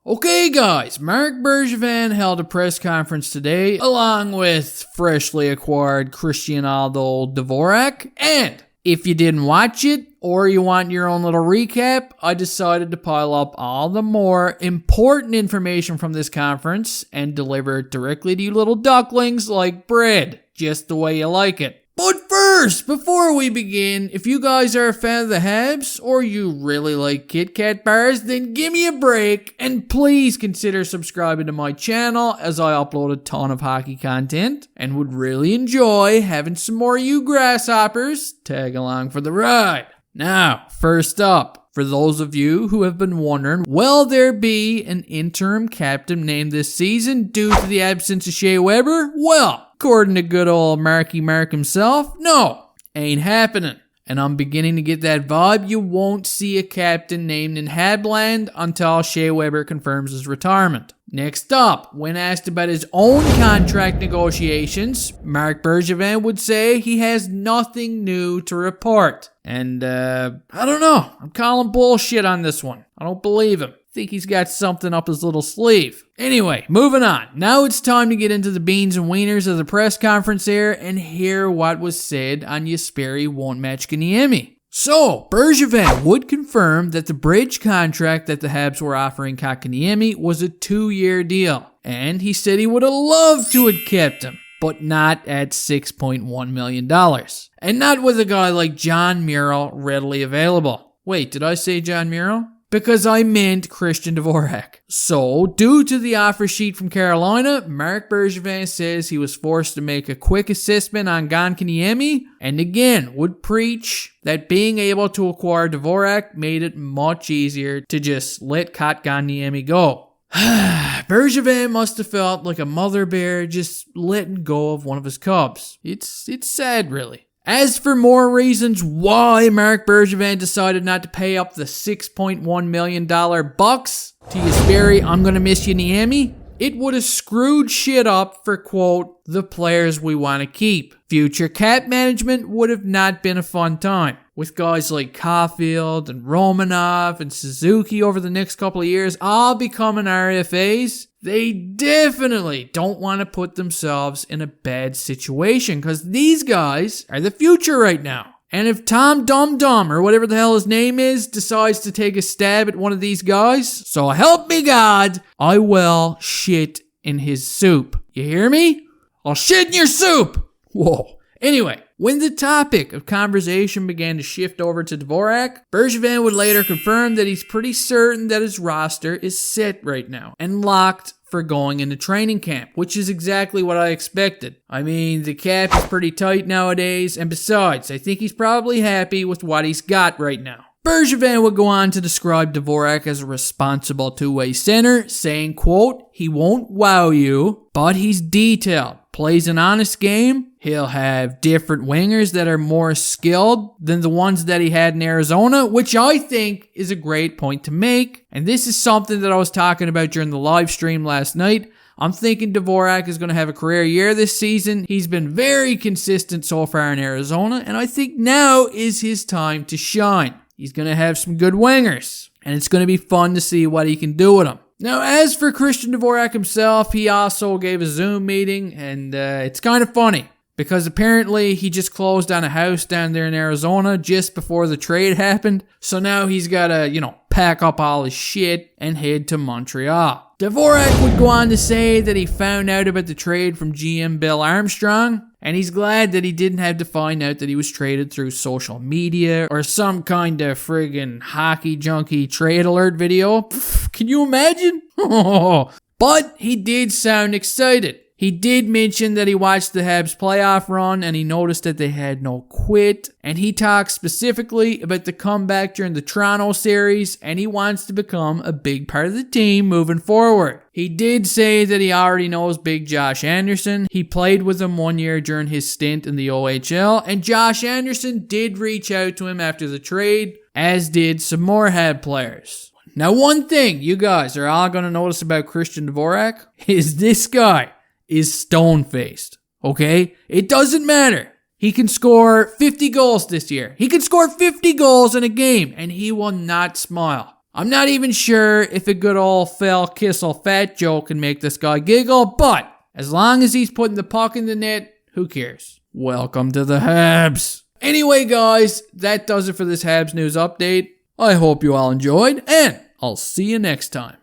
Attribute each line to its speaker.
Speaker 1: Okay guys, Marc Bergevin held a press conference today along with freshly acquired Christian Dvorak, and if you didn't watch it or you want your own little recap, I decided to pile up all the more important information from this conference and deliver it directly to you little ducklings like bread, just the way you like it. But first, before we begin, if you guys are a fan of the Habs or you really like Kit Kat bars, then give me a break and please consider subscribing to my channel as I upload a ton of hockey content and would really enjoy having some more of you grasshoppers tag along for the ride. Now, first up, for those of you who have been wondering, will there be an interim captain named this season due to the absence of Shea Weber? Well, according to good old Marky Mark himself, no, ain't happening. And I'm beginning to get that vibe you won't see a captain named in Habland until Shea Weber confirms his retirement. Next up, when asked about his own contract negotiations, Marc Bergevin would say he has nothing new to report. And, I don't know. I'm calling bullshit on this one. I don't believe him. I think he's got something up his little sleeve. Anyway, moving on. Now it's time to get into the beans and wieners of the press conference here and hear what was said on Jesperi Kotkaniemi. So, Bergevin would confirm that the bridge contract that the Habs were offering Kotkaniemi was a 2-year deal. And he said he would have loved to have kept him, but not at $6.1 million. And not with a guy like John Murrell readily available. Wait, did I say John Murrell? Because I meant Christian Dvorak. So, due to the offer sheet from Carolina, Marc Bergevin says he was forced to make a quick assessment on Kotkaniemi, and again would preach that being able to acquire Dvorak made it much easier to just let Kotkaniemi go. Bergevin must have felt like a mother bear just letting go of one of his cubs. It's sad, really. As for more reasons why Marc Bergevin decided not to pay up the $6.1 million bucks to Jesperi I'm gonna miss you Niemi, it would have screwed shit up for, quote, the players we want to keep. Future cap management would have not been a fun time. With guys like Caulfield and Romanov and Suzuki over the next couple of years all becoming RFAs, they definitely don't want to put themselves in a bad situation because these guys are the future right now. And if Tom Dum Dum, or whatever the hell his name is, decides to take a stab at one of these guys, so help me God, I will shit in his soup. You hear me? I'll shit in your soup! Whoa. Anyway, when the topic of conversation began to shift over to Dvorak, Bergevin would later confirm that he's pretty certain that his roster is set right now and locked for going into training camp, which is exactly what I expected. I mean, the cap is pretty tight nowadays, and besides, I think he's probably happy with what he's got right now. Bergevin would go on to describe Dvorak as a responsible two-way center, saying, quote, he won't wow you, but he's detailed, plays an honest game. He'll have different wingers that are more skilled than the ones that he had in Arizona, which I think is a great point to make. And this is something that I was talking about during the live stream last night. I'm thinking Dvorak is going to have a career year this season. He's been very consistent so far in Arizona, and I think now is his time to shine. He's going to have some good wingers, and it's going to be fun to see what he can do with them. Now, as for Christian Dvorak himself, he also gave a Zoom meeting, and it's kind of funny. Because apparently he just closed on a house down there in Arizona just before the trade happened. So now he's got to, pack up all his shit and head to Montreal. Dvorak would go on to say that he found out about the trade from GM Bill Armstrong. And he's glad that he didn't have to find out that he was traded through social media or some kind of friggin' hockey junkie trade alert video. Pff, can you imagine? But he did sound excited. He did mention that he watched the Habs playoff run and he noticed that they had no quit. And he talked specifically about the comeback during the Toronto series and he wants to become a big part of the team moving forward. He did say that he already knows Big Josh Anderson. He played with him 1 year during his stint in the OHL, and Josh Anderson did reach out to him after the trade, as did some more Habs players. Now, one thing you guys are all going to notice about Christian Dvorak is this guy is stone-faced, okay? It doesn't matter. He can score 50 goals this year. He can score 50 goals in a game, and he will not smile. I'm not even sure if a good old Phil Kissel fat joke can make this guy giggle, but as long as he's putting the puck in the net, who cares? Welcome to the Habs. Anyway, guys, that does it for this Habs news update. I hope you all enjoyed, and I'll see you next time.